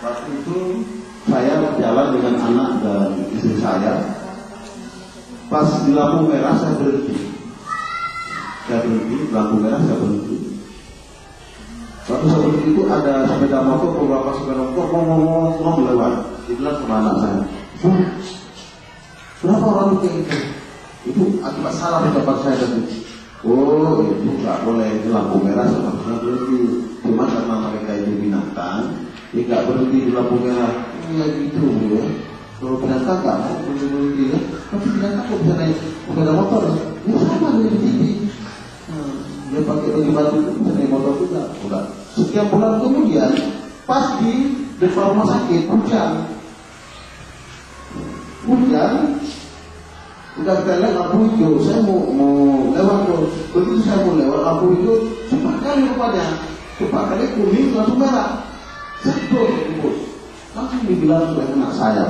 Waktu itu saya berjalan dengan anak dan istri saya. Pas di lampu merah saya berhenti. Lampu merah saya berhenti. Waktu saya berhenti itu ada sepeda motor, beberapa sepeda motor ngomong lewat. Dia bilang sama anak saya, kenapa orang itu kayak gitu? Itu akibat salah di tempat saya tadi. Oh, itu nggak boleh di lampu merah sama berhenti. Cuma karena mereka itu binatang, dia nggak berhenti di lampu merah. Ini gitu ya. Kalau binatang nggak mau berhenti ya. Tapi binatang kok bisa naik sepeda motor ya? Ya sama dia berhenti. Dia pakai baju batu itu bisa naik motor juga. Udah. Sekian bulan kemudian, pas di depan rumah sakit hujan. Udah kita lihat lampu hijau, saya mau lewat tuh. Begitu saya mau lewat lampu hijau, cepat kali rupanya, cepat kali kuning langsung merah. Sedot bos, langsung dibilang sudah kena saya.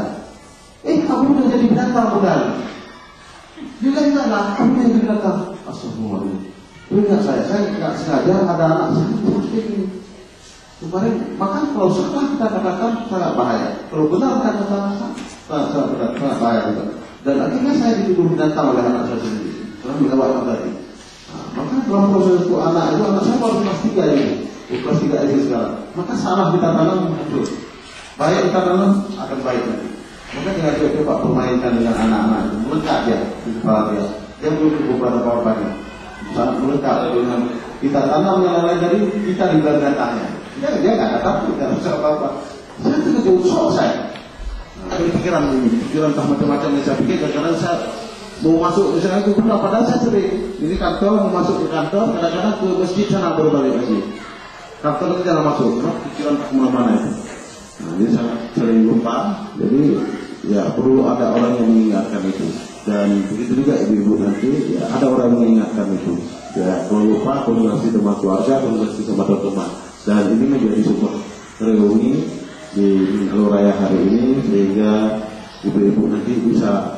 Kamu udah jadi binatang bukan? Dia bilang enggak, kamu udah jadi binatang. Astagfirullahaladzim. Ingat saya nggak sengaja ada anak saya seperti ini. Kemarin, maka kalau salah kita katakan sangat bahaya. Kalau benar kita katakan sangat bahaya juga. Dan akhirnya saya dituduh binatang oleh anak saya sendiri. Karena melewatkan tadi. Maka dalam proses itu anak saya baru kelas 3 ini. Kelas 3 ini sekarang. Maka salah kita tanam muncul. Baik kita tanam akan baik nanti. Maka jangan coba permainkan dengan anak-anak itu. Melekat dia di kepala dia. Dia belum beberapa korbannya. Sangat melekat dengan kita tanam yang lain dari kita di belakangnya. Dia nggak takut, nggak bisa apa-apa. Saya tidak jauh sok saya. Ada pikiran entah macam-macam yang saya pikir. Kadang-kadang saya mau masuk misalnya ke rumah, padahal saya sering ini kantor, mau masuk ke kantor, kadang-kadang ke masjid sana baru balik lagi. Kantor itu jangan masuk, pikiran kemana-mana itu. Nah, ini sangat sering lupa. Jadi ya perlu ada orang yang mengingatkan itu. Dan begitu juga ibu-ibu nanti ya, ada orang yang mengingatkan itu. Ya kalau lupa komunikasi sama keluarga, komunikasi sama teman-teman. Dan ini menjadi sebuah reuni di Minggu Raya hari ini sehingga ibu-ibu nanti bisa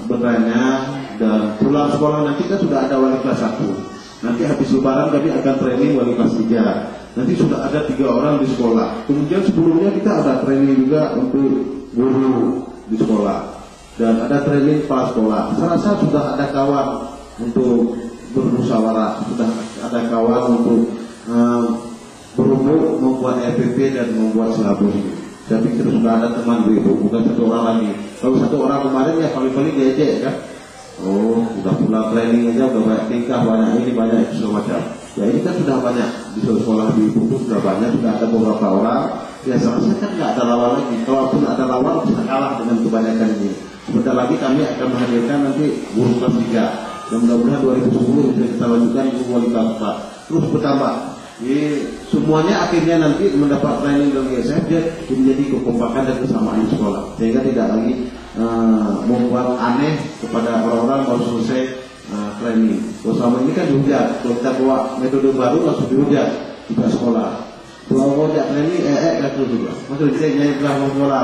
bertanya dan pulang sekolah. Nanti kan sudah ada wali kelas 1. Nanti habis lebaran kami akan training wali kelas 3. Nanti sudah ada 3 orang di sekolah. Kemudian sebelumnya kita ada training juga untuk guru di sekolah. Dan ada training kepala sekolah. Saya rasa sudah ada kawan untuk bermusyawarah, sudah ada kawan untuk berumur membuat RPP dan membuat selabur ini. Saya pikir sudah ada teman itu, bukan 1 orang lagi. Kalau 1 orang kemarin ya paling-paling diajak kan. Oh, sudah pulang training aja, udah banyak tingkah, banyak ini, banyak itu segala macam. Ya ini kan sudah banyak di sekolah di Ibu sudah banyak, sudah ada beberapa orang. Ya saya rasa kan nggak ada lawan lagi. Kalaupun ada lawan bisa kalah dengan kebanyakan ini. Sebentar lagi kami akan menghadirkan nanti guru kelas 3. Dan mudah-mudahan 2010 bisa kita lanjutkan guru wali kelas 4. Terus bertambah. Jadi semuanya akhirnya nanti mendapat training dari ISF, dia menjadi kekompakan dan kesamaan di sekolah. Sehingga tidak lagi membuat aneh kepada orang-orang baru selesai training. Kalau selama ini kan dihujat. Kalau kita bawa metode baru langsung dihujat juga sekolah. Kalau mau tidak training, itu juga. Maksudnya kita nyanyi pernah sekolah,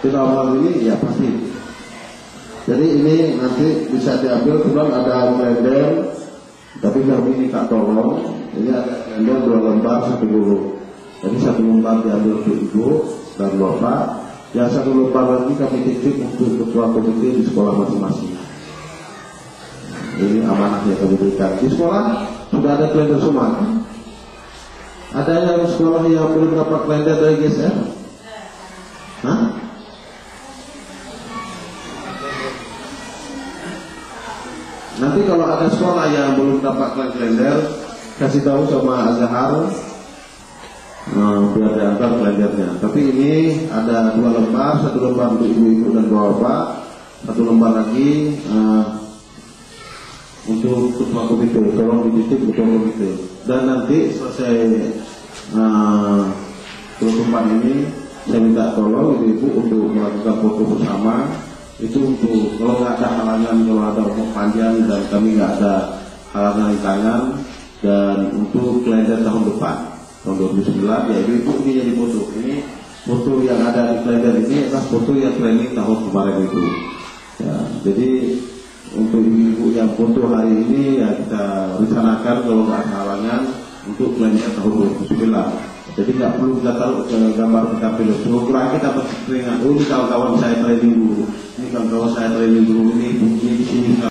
kita awal ini ya pasti. Jadi ini nanti bisa diambil, kemudian ada kalender, tapi kami ini tak tolong. Ini ada kalender 2 lembar 1 guru. Jadi 1 lembar diambil untuk ibu dan bapak. Yang 1 lembar lagi kami titip untuk ketua komite di sekolah masing-masing. Ini amanah yang kami berikan. Di sekolah sudah ada kalender semua. Ada yang sekolah yang belum dapat kalender dari GSM? Hah? Nanti kalau ada sekolah yang belum dapat kalender, kasih tahu sama Azhar, biar diantar kalendernya. Tapi ini ada 2 lembar, 1 lembar untuk ibu-ibu dan bapak, 1 lembar lagi untuk ketua komite. Tolong dititip ketua komite. Dan nanti selesai pertemuan ini, saya minta tolong ibu-ibu untuk melakukan foto bersama. Itu untuk kalau nggak ada halangan, kalau ada umur panjang dan kami nggak ada halangan di tangan. Dan untuk kalender tahun depan, tahun 2009, ya ibu ini jadi foto. Ini foto yang ada di kalender ini adalah foto yang training tahun kemarin itu. Ya, jadi untuk ibu yang foto hari ini ya kita rencanakan kalau nggak ada halangan untuk kalender tahun 2009. Jadi nggak perlu kita taruh ke gambar PKP lo. Kurang kita teringat, oh ini kawan-kawan saya training dulu, ini kawan-kawan saya training dulu, ini di sini.